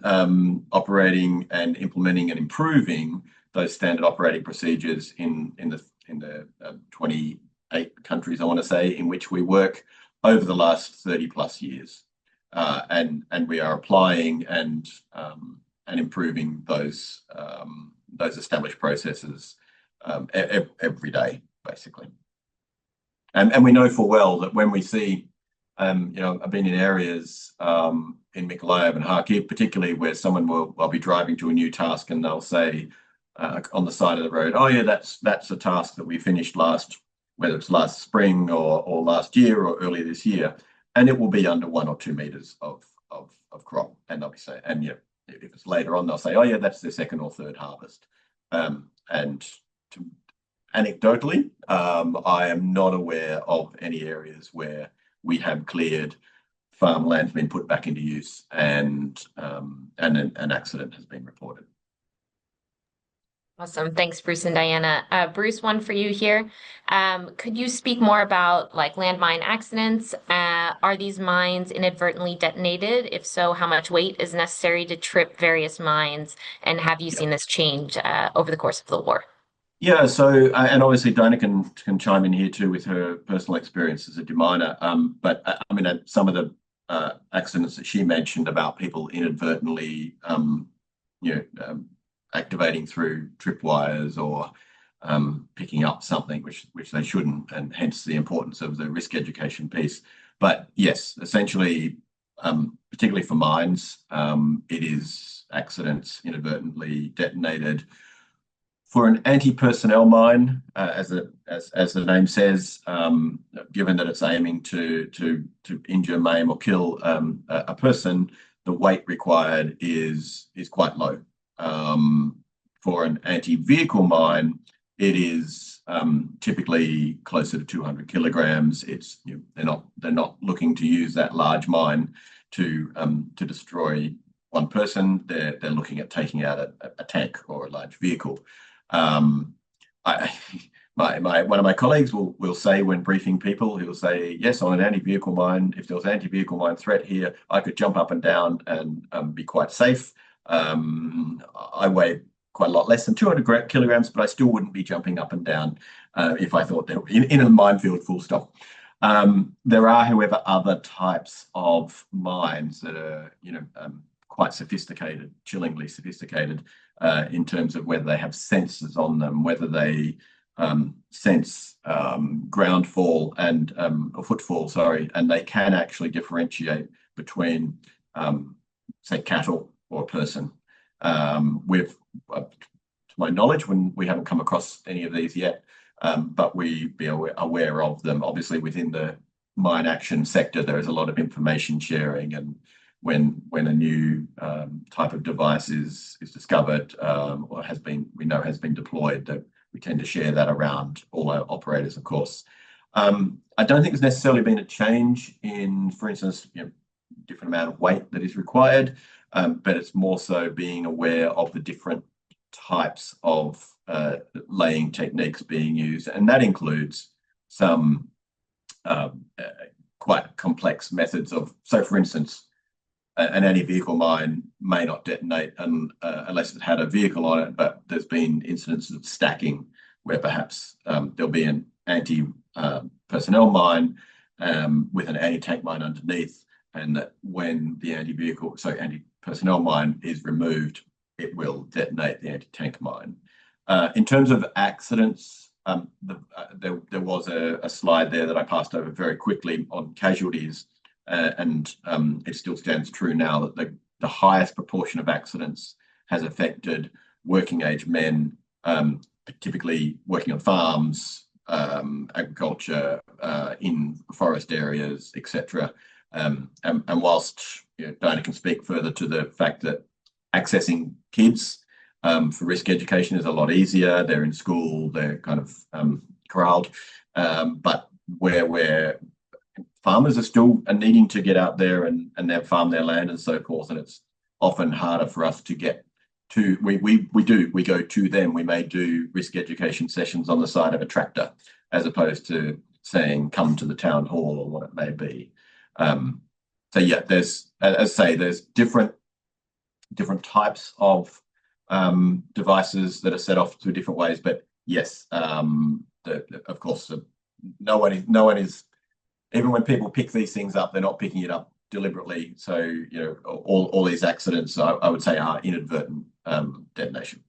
operating and implementing and improving those standard operating procedures in the 28 countries, I want to say, in which we work over the last 30 plus years, and we are applying and improving those established processes every day, basically. And we know full well that when we see, I've been in areas in Mykolaiv and Kharkiv, particularly where someone will be driving to a new task and they'll say on the side of the road, oh yeah, that's a task that we finished whether it's last spring or last year or earlier this year, and it will be under 1 or 2 meters of crop, and they'll be saying, and if it's later on, they'll say, oh yeah, that's their second or third harvest, and anecdotally, I am not aware of any areas where we have cleared farmland been put back into use and an accident has been reported.
Awesome. Thanks, Bruce and Diana. Bruce, one for you here. Could you speak more about like landmine accidents? Are these mines inadvertently detonated? If so, how much weight is necessary to trip various mines? And have you seen this change over the course of the war?
Yeah, so and obviously Diana can chime in here too with her personal experience as a deminer. But I mean, some of the accidents that she mentioned about people inadvertently, activating through tripwires or picking up something which they shouldn't, and hence the importance of the risk education piece. But yes, essentially, particularly for mines, it is accidents inadvertently detonated. For an anti-personnel mine, as the name says, given that it's aiming to injure, maim, or kill a person, the weight required is quite low. For an anti-vehicle mine, it is typically closer to 200 kilograms. They're not looking to use that large mine to destroy one person. They're looking at taking out a tank or a large vehicle. One of my colleagues will say when briefing people, he'll say, yes, on an anti-vehicle mine, if there was an anti-vehicle mine threat here, I could jump up and down and be quite safe. I weigh quite a lot less than 200 kilograms, but I still wouldn't be jumping up and down if I thought that in a minefield, full stop. There are, however, other types of mines that are, quite sophisticated, chillingly sophisticated, in terms of whether they have sensors on them, whether they sense ground fall and or footfall, sorry, and they can actually differentiate between, say, cattle or a person. To my knowledge, we haven't come across any of these yet, but we be aware of them. Obviously, within the mine action sector, there is a lot of information sharing, and when a new type of device is discovered or has been deployed, that we tend to share that around all our operators, of course. I don't think there's necessarily been a change in, for instance, different amount of weight that is required, but it's more so being aware of the different types of laying techniques being used, and that includes some quite complex methods of, so for instance, an anti-vehicle mine may not detonate unless it had a vehicle on it, but there's been incidences of stacking where perhaps there'll be an anti-personnel mine with an anti-tank mine underneath, and that when the anti-personnel mine is removed, it will detonate the anti-tank mine. In terms of accidents, there was a slide there that I passed over very quickly on casualties, and it still stands true now that the highest proportion of accidents has affected working age men, typically working on farms, agriculture, in forest areas, etc. And whilst Diana can speak further to the fact that accessing kids for risk education is a lot easier, they're in school, they're kind of corralled, but where farmers are still needing to get out there and farm their land and so forth, and it's often harder for us to get to. We go to them. We may do risk education sessions on the side of a tractor, as opposed to saying come to the town hall or what it may be. So yeah, there's, as I say, there's different types of devices that are set off through different ways, but yes, of course, no one is. Even when people pick these things up, they're not picking it up deliberately. So, all these accidents, I would say, are inadvertent detonation.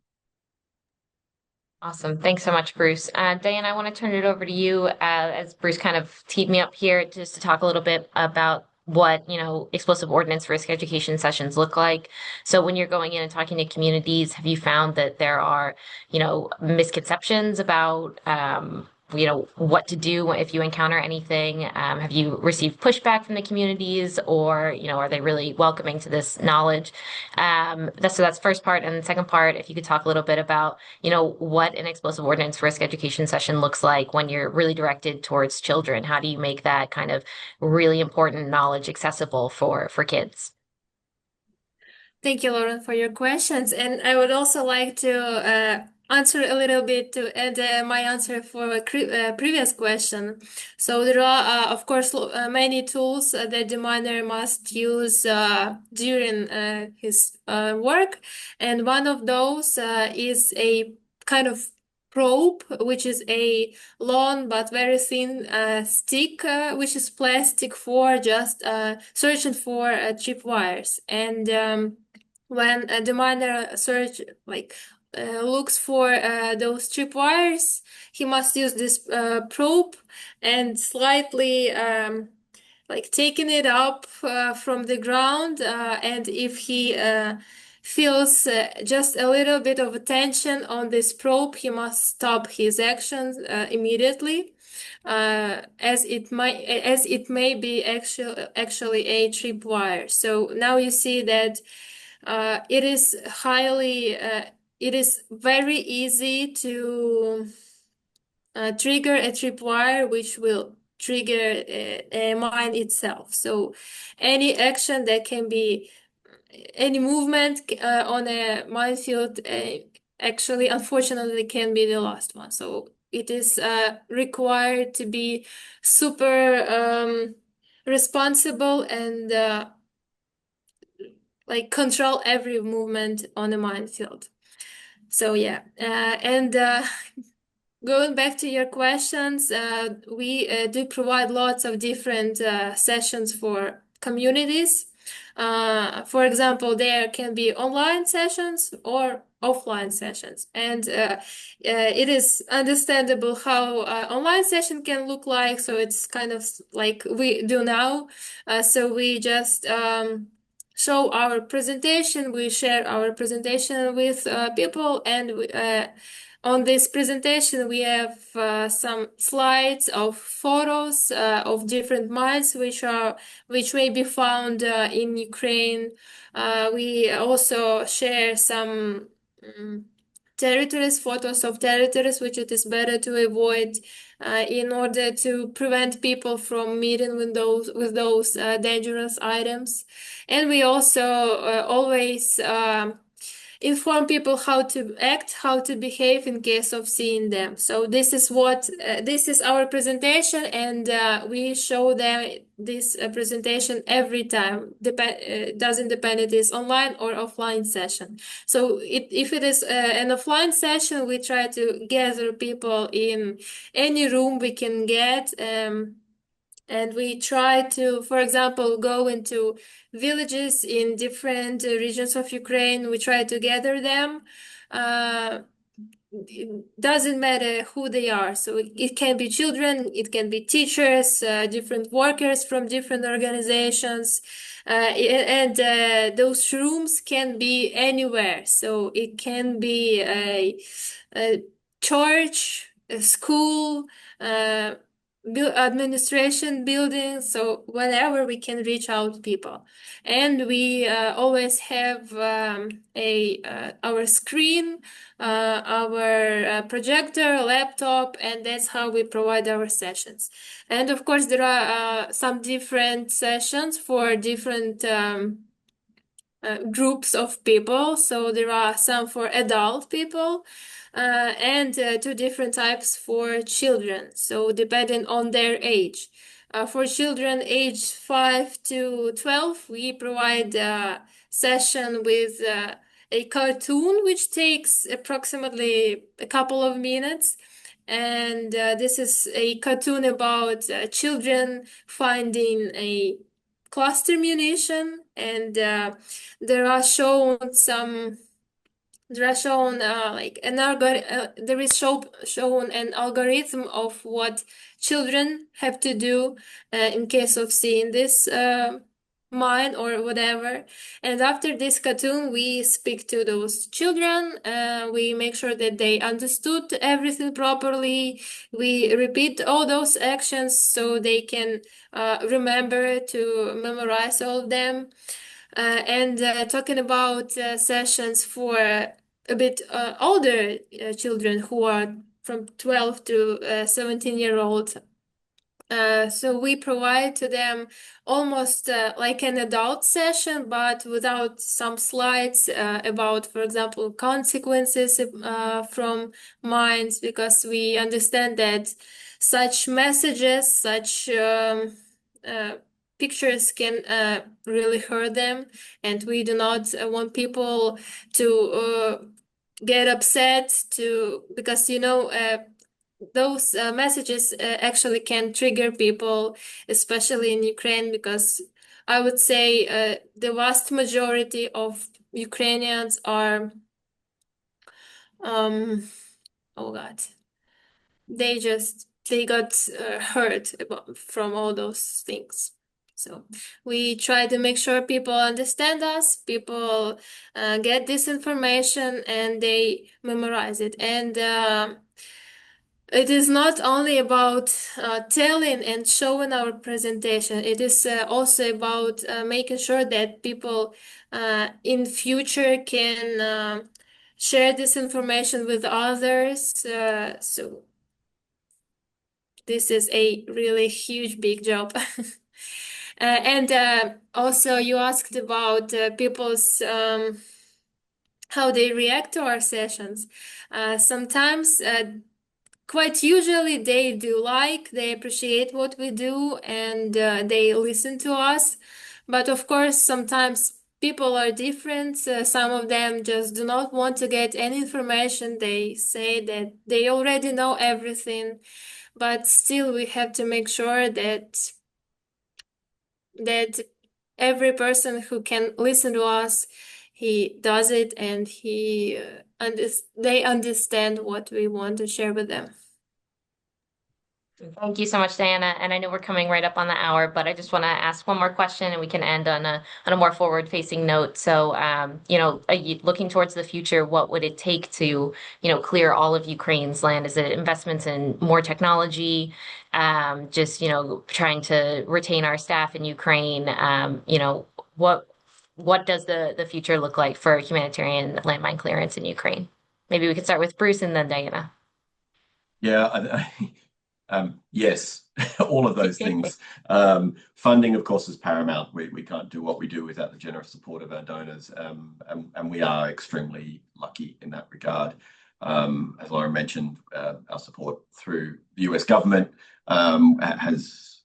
Awesome. Thanks so much, Bruce. Diane, I want to turn it over to you as Bruce kind of teed me up here just to talk a little bit about what, explosive ordnance risk education sessions look like. So when you're going in and talking to communities, have you found that there are, misconceptions about, what to do if you encounter anything? Have you received pushback from the communities or, are they really welcoming to this knowledge? So that's the first part. And the second part, if you could talk a little bit about what an explosive ordnance risk education session looks like when you're really directed towards children. How do you make that kind of really important knowledge accessible for kids?
Thank you, Lauren, for your questions. And I would also like to answer a little bit to add my answer for a previous question. So there are, of course, many tools that the miner must use during his work. And one of those is a kind of probe, which is a long but very thin stick, which is plastic for just searching for tripwires. And when the miner looks for those tripwires, he must use this probe and slightly taking it up from the ground, and if he feels just a little bit of a tension on this probe, he must stop his actions immediately, as it may be actually a tripwire. So now you see that it is very easy to trigger a tripwire, which will trigger a mine itself. So any action that can be any movement on a minefield actually, unfortunately, can be the last one. So it is required to be super responsible and control every movement on a minefield. So yeah, and going back to your questions, we do provide lots of different sessions for communities. For example, there can be online sessions or offline sessions, and it is understandable how online session can look like. So it's kind of like we do now. So we just show our presentation, we share our presentation with people, and on this presentation we have some slides of photos of different mines which may be found in Ukraine. We also share some territories, photos of territories which it is better to avoid in order to prevent people from meeting with those dangerous items. And we also always inform people how to act, how to behave in case of seeing them. So this is our presentation, and we show them this presentation every time. Doesn't depend it is online or offline session. So if it is an offline session, we try to gather people in any room we can get. And we try to, for example, go into villages in different regions of Ukraine. We try to gather them. It doesn't matter who they are. So it can be children, it can be teachers, different workers from different organizations. And those rooms can be anywhere. So it can be a church, a school, administration building, so whenever we can reach out to people. And we always have our screen, our projector, laptop, and that's how we provide our sessions. And of course there are some different sessions for different groups of people. So there are some for adult people and two different types for children. So depending on their age. For children aged 5 to 12, we provide a session with a cartoon which takes approximately a couple of minutes. And this is a cartoon about children finding a cluster munition, and there are shown some there are shown like an there is shown an algorithm of what children have to do in case of seeing this mine or whatever. And after this cartoon, we speak to those children. We make sure that they understood everything properly. We repeat all those actions so they can remember to memorize all of them. And talking about sessions for a bit older children who are from 12 to 17-year-old. So we provide to them almost like an adult session, but without some slides about, for example, consequences from mines, because we understand that such messages, such pictures can really hurt them, and we do not want people to get upset because those messages actually can trigger people, especially in Ukraine, because I would say the vast majority of Ukrainians are, oh God, they got hurt from all those things. So we try to make sure people understand us, people get this information, and they memorize it. And it is not only about telling and showing our presentation. It is also about making sure that people in future can share this information with others. So this is a really huge, big job. And also you asked about people's how they react to our sessions. Sometimes quite usually they they appreciate what we do, and they listen to us. But of course, sometimes people are different. Some of them just do not want to get any information. They say that they already know everything, but still we have to make sure that every person who can listen to us, he does it, and they understand what we want to share with them.
Thank you so much, Diana. And I know we're coming right up on the hour, but I just want to ask one more question, and we can end on a more forward-facing note. So, looking towards the future, what would it take to, clear all of Ukraine's land? Is it investments in more technology? Just, trying to retain our staff in Ukraine? What does the future look like for humanitarian landmine clearance in Ukraine? Maybe we could start with Bruce and then Diana.
Yeah, yes, all of those things. Funding, of course, is paramount. We can't do what we do without the generous support of our donors, and we are extremely lucky in that regard. As Lauren mentioned, our support through the US government has,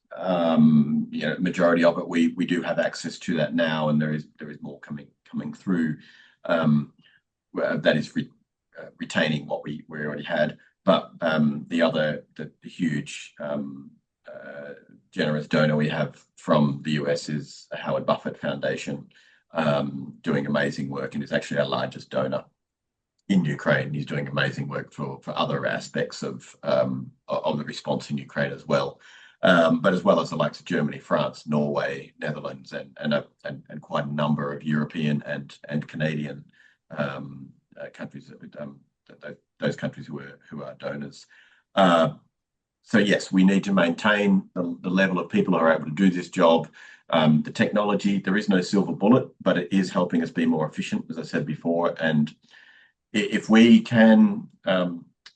majority of it. We do have access to that now, and there is more coming through. That is retaining what we already had. But the huge generous donor we have from the US is the Howard Buffett Foundation, doing amazing work, and is actually our largest donor in Ukraine. He's doing amazing work for other aspects of the response in Ukraine as well. But as well as the likes of Germany, France, Norway, Netherlands, and quite a number of European and Canadian countries those countries who are donors. So yes, we need to maintain the level of people who are able to do this job. The technology, there is no silver bullet, but it is helping us be more efficient, as I said before. And if we can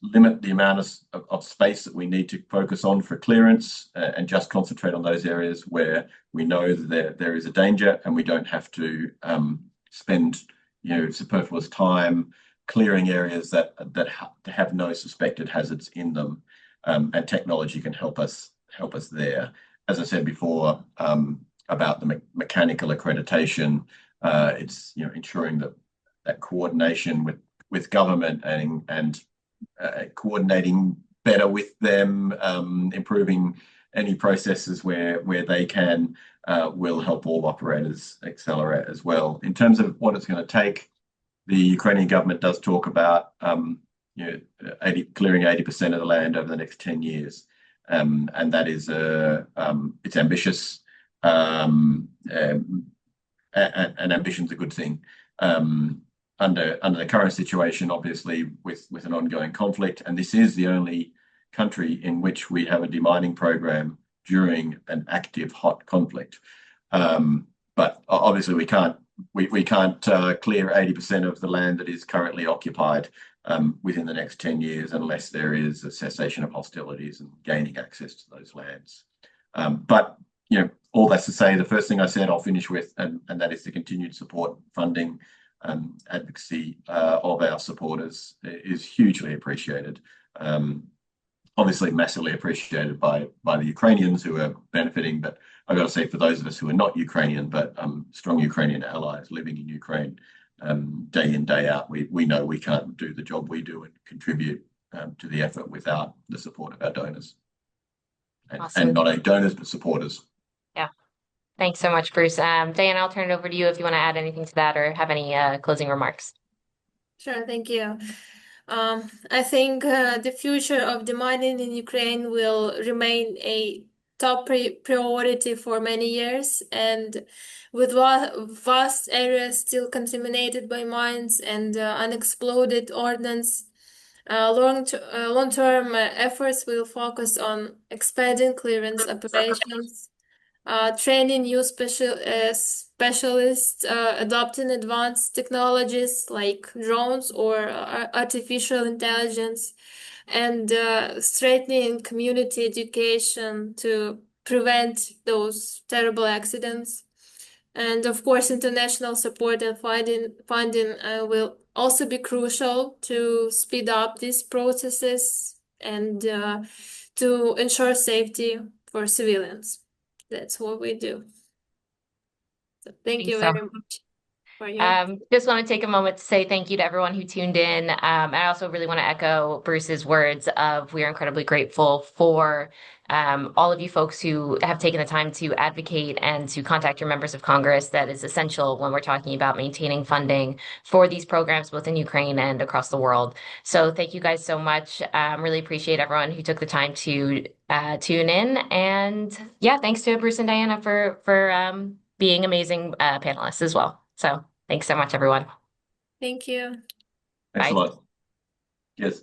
limit the amount of space that we need to focus on for clearance, and just concentrate on those areas where we know that there is a danger, and we don't have to spend superfluous time clearing areas that have no suspected hazards in them, and technology can help us there. As I said before, about the mechanical accreditation, it's ensuring that coordination with government and coordinating better with them, improving any processes where they can, will help all operators accelerate as well. In terms of what it's going to take, the Ukrainian government does talk about clearing 80% of the land over the next 10 years. And that is it's ambitious, and ambition's a good thing. Under the current situation, obviously, with an ongoing conflict, and this is the only country in which we have a demining program during an active hot conflict. But obviously, we can't clear 80% of the land that is currently occupied within the next 10 years unless there is a cessation of hostilities and gaining access to those lands. But all that's to say, the first thing I said, I'll finish with, and that is the continued support, funding, advocacy of our supporters is hugely appreciated. Obviously, massively appreciated by the Ukrainians who are benefiting, but I've got to say, for those of us who are not Ukrainian, but strong Ukrainian allies living in Ukraine, day in, day out, we know we can't do the job we do and contribute to the effort without the support of our donors.
Awesome.
And not only donors, but supporters.
Yeah. Thanks so much, Bruce. Diana, I'll turn it over to you if you want to add anything to that or have any closing remarks.
Sure, thank you. I think the future of demining in Ukraine will remain a top priority for many years, and with vast areas still contaminated by mines and unexploded ordnance, long-term efforts will focus on expanding clearance operations, training new specialists, adopting advanced technologies like drones or artificial intelligence, and strengthening community education to prevent those terrible accidents. And of course, international support and funding will also be crucial to speed up these processes and to ensure safety for civilians. That's what we do. So thank you very much for your.
Just want to take a moment to say thank you to everyone who tuned in. I also really want to echo Bruce's words of we are incredibly grateful for all of you folks who have taken the time to advocate and to contact your members of Congress. That is essential when we're talking about maintaining funding for these programs, both in Ukraine and across the world. So thank you guys so much. Really appreciate everyone who took the time to tune in. And yeah, thanks to Bruce and Diana for being amazing panelists as well. So thanks so much, everyone.
Thank you.
Thanks
Bye.
a lot. Yes.